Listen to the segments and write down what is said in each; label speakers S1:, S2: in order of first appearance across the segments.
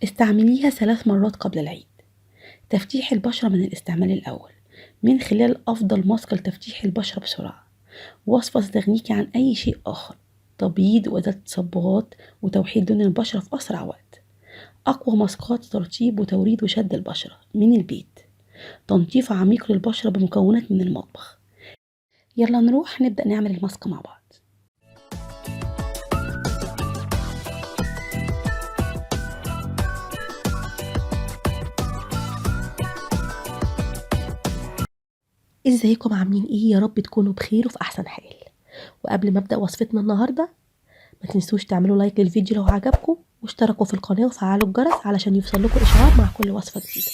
S1: استعمليها 3 مرات قبل العيد. تفتيح البشرة من الاستعمال الأول من خلال أفضل ماسك لتفتيح البشرة بسرعة. وصفة تستغنيكي عن أي شيء آخر. تبييض وإزالة تصبغات وتوحيد لون البشرة في أسرع وقت. أقوى ماسكات ترطيب وتوريد وشد البشرة من البيت. تنظيف عميق للبشرة بمكونات من المطبخ. يلا نروح نبدأ نعمل الماسك مع بعض. ازيكم عاملين ايه؟ يا رب تكونوا بخير وفي احسن حال. وقبل ما ابدا وصفتنا النهارده ما تنسوش تعملوا لايك للفيديو لو عجبكم، واشتركوا في القناه وفعلوا الجرس علشان يوصل لكم اشعار مع كل وصفه جديده.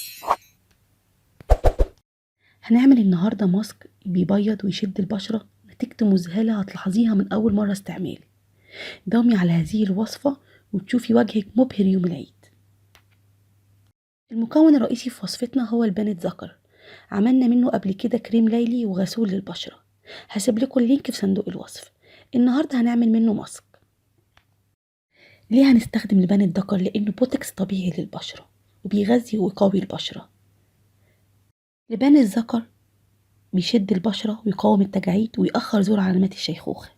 S1: هنعمل النهارده ماسك بيبيض ويشد البشره، نتيجته مذهله هتلاحظيها من اول مره استعمال. داومي على هذه الوصفه وتشوفي وجهك مبهر يوم العيد. المكون الرئيسي في وصفتنا هو البانت ذكر. عملنا منه قبل كده كريم ليلي وغسول للبشرة. هسيب لكم اللينك في صندوق الوصف. النهاردة هنعمل منه ماسك. ليه هنستخدم لبانت ذكر؟ لأنه بوتكس طبيعي للبشرة وبيغذي ويقوي البشرة. لبان الذكر بيشد البشرة ويقاوم التجاعيد ويأخر ظهور علامات الشيخوخة.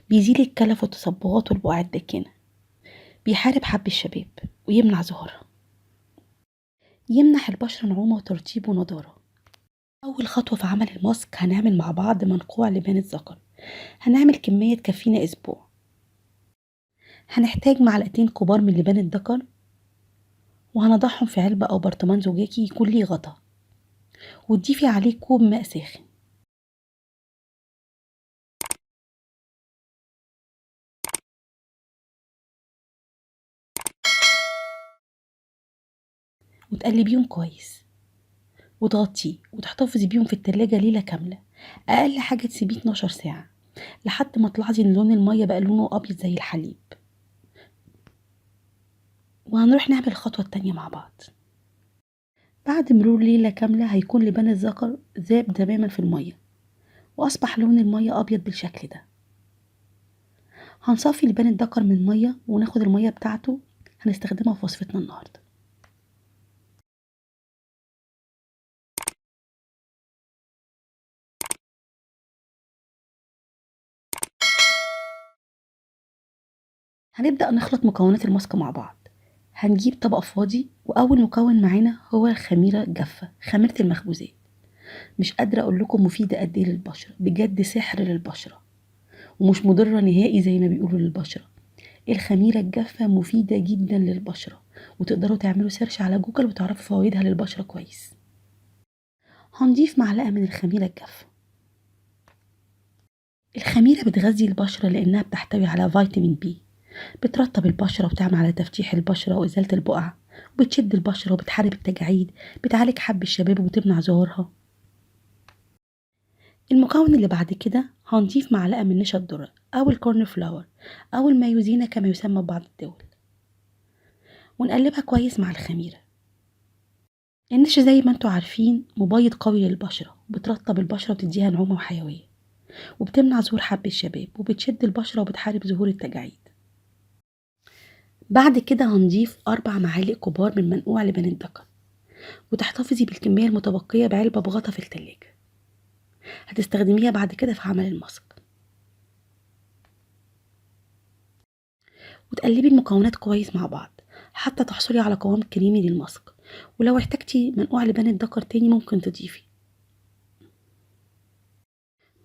S1: بيزيل الكلف والتصبغات والبقع الداكنة. بيحارب حب الشباب ويمنع ظهورها. يمنح البشرة نعومة وترطيب ونضارة. أول خطوة في عمل الماسك هنعمل مع بعض منقوع لبان الذكر. هنعمل كمية تكفينا أسبوع. هنحتاج معلقتين كبار من لبان الذكر، وهنضعهم في علبة أو برطمان زجاجي يكون ليه غطا، وتضيفي عليه كوب ماء ساخن. وتقلبيهم كويس وتغطيه وتحتفظي بيهم في التلاجة ليلة كاملة. أقل حاجة تسيبيه 12 ساعة لحد ما تلاحظي إن لون المية بقى لونه أبيض زي الحليب. وهنروح نعمل الخطوة التانية مع بعض. بعد مرور ليلة كاملة هيكون لبان الذكر ذاب تماما في المية، وأصبح لون المية أبيض بالشكل ده. هنصفي لبان الذكر من المية وناخد المية بتاعته هنستخدمها في وصفتنا النهاردة. هنبدأ نخلط مكونات الماسك مع بعض. هنجيب طبق فاضي، وأول مكون معانا هو الخميرة الجافة، خميرة المخبوزات. مش قادرة أقول لكم مفيدة قد إيه للبشرة، بجد سحر للبشرة ومش مضرة نهائي زي ما بيقولوا للبشرة. الخميرة الجافة مفيدة جدا للبشرة، وتقدروا تعملوا سيرش على جوجل وتعرفوا فوائدها للبشرة كويس. هنضيف معلقة من الخميرة الجافة. الخميرة بتغذي البشرة لأنها بتحتوي على فيتامين بي، بترطب البشرة وبتعمل على تفتيح البشرة وإزالة البقع، وبتشد البشرة وبتحارب التجاعيد، بتعالج حب الشباب وبتمنع ظهورها. المكون اللي بعد كده هنضيف معلقة من نشا الذرة أو الكورن فلاور أو المايوزينا كما يسمى ببعض الدول، ونقلبها كويس مع الخميرة. النشا زي ما انتوا عارفين مبيض قوي للبشرة، بترطب البشرة وبتديها نعومة وحيوية، وبتمنع ظهور حب الشباب وبتشد البشرة وبتحارب ظهور التجاعيد. بعد كده هنضيف 4 معالق كبار من منقوع لبان الذكر، وتحتفظي بالكمية المتبقية بعلبة بغطا في التلاجة. هتستخدميها بعد كده في عمل الماسك. وتقلبي المكونات كويس مع بعض حتى تحصلي على قوام كريمي للماسك، ولو احتجتي منقوع لبان الذكر تاني ممكن تضيفي.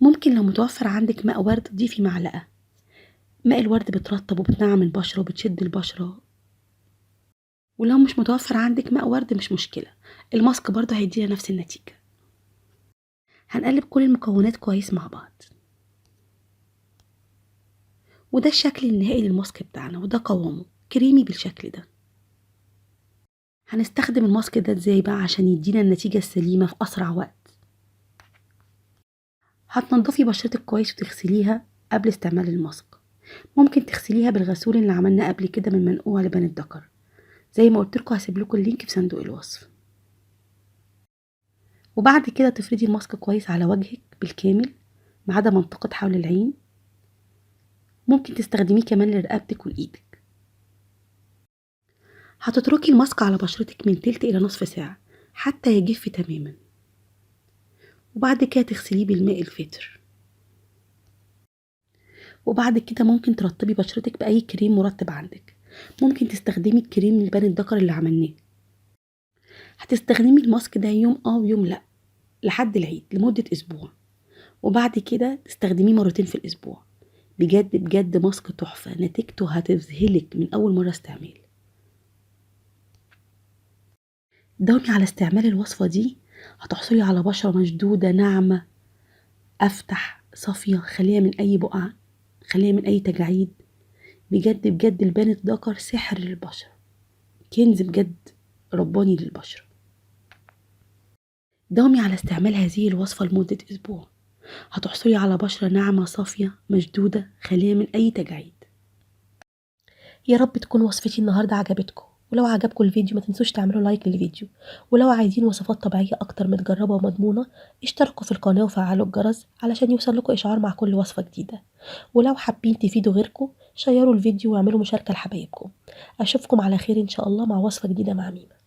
S1: ممكن لو متوفر عندك ماء ورد تضيفي معلقة. ماء الورد بترطب وبتنعم البشرة وبتشد البشرة. ولو مش متوفر عندك ماء ورد مش مشكلة، الماسك برضه هيدينا نفس النتيجة. هنقلب كل المكونات كويس مع بعض. وده الشكل النهائي للماسك بتاعنا، وده قوامه كريمي بالشكل ده. هنستخدم الماسك ده ازاي بقى عشان يدينا النتيجة السليمة في أسرع وقت؟ هتنضفي بشرتك كويس وتغسليها قبل استعمال الماسك. ممكن تغسليها بالغسول اللي عملناه قبل كده من منقوع لبان الذكر. زي ما قلت لكم هسيب لكم اللينك في صندوق الوصف. وبعد كده تفردي الماسك كويس على وجهك بالكامل ما عدا منطقة حول العين. ممكن تستخدميه كمان لرقبتك وايدك. هتتركي الماسك على بشرتك من تلت إلى نصف ساعة حتى يجف تماما، وبعد كده تغسليه بالماء الفاتر. وبعد كده ممكن ترطبي بشرتك بأي كريم مرطب عندك. ممكن تستخدمي الكريم لبان الذكر اللي عملناه. هتستخدمي الماسك ده يوم ويوم لأ لحد العيد لمدة أسبوع، وبعد كده تستخدميه مرتين في الأسبوع. بجد بجد ماسك تحفة، نتيجته هتذهلك من أول مرة استعمال. داومي على استعمال الوصفة دي، هتحصلي على بشرة مشدودة ناعمة أفتح صافية خالية من أي بقع، خالية من أي تجاعيد. بجد بجد البان الذكر سحر للبشرة، كنز بجد رباني للبشرة. داومي على استعمال هذه الوصفة لمدة أسبوع، هتحصلي على بشرة ناعمة صافية مشدودة خالية من أي تجاعيد. يا رب تكون وصفتي النهاردة عجبتكم، ولو عجبكم الفيديو ما تنسوش تعملوا لايك للفيديو، ولو عايزين وصفات طبيعية أكتر متجربة ومضمونة اشتركوا في القناة وفعلوا الجرس علشان يوصلكوا إشعار مع كل وصفة جديدة. ولو حابين تفيدوا غيركم شيروا الفيديو واعملوا مشاركة لحبايبكم. أشوفكم على خير إن شاء الله مع وصفة جديدة مع ميمة.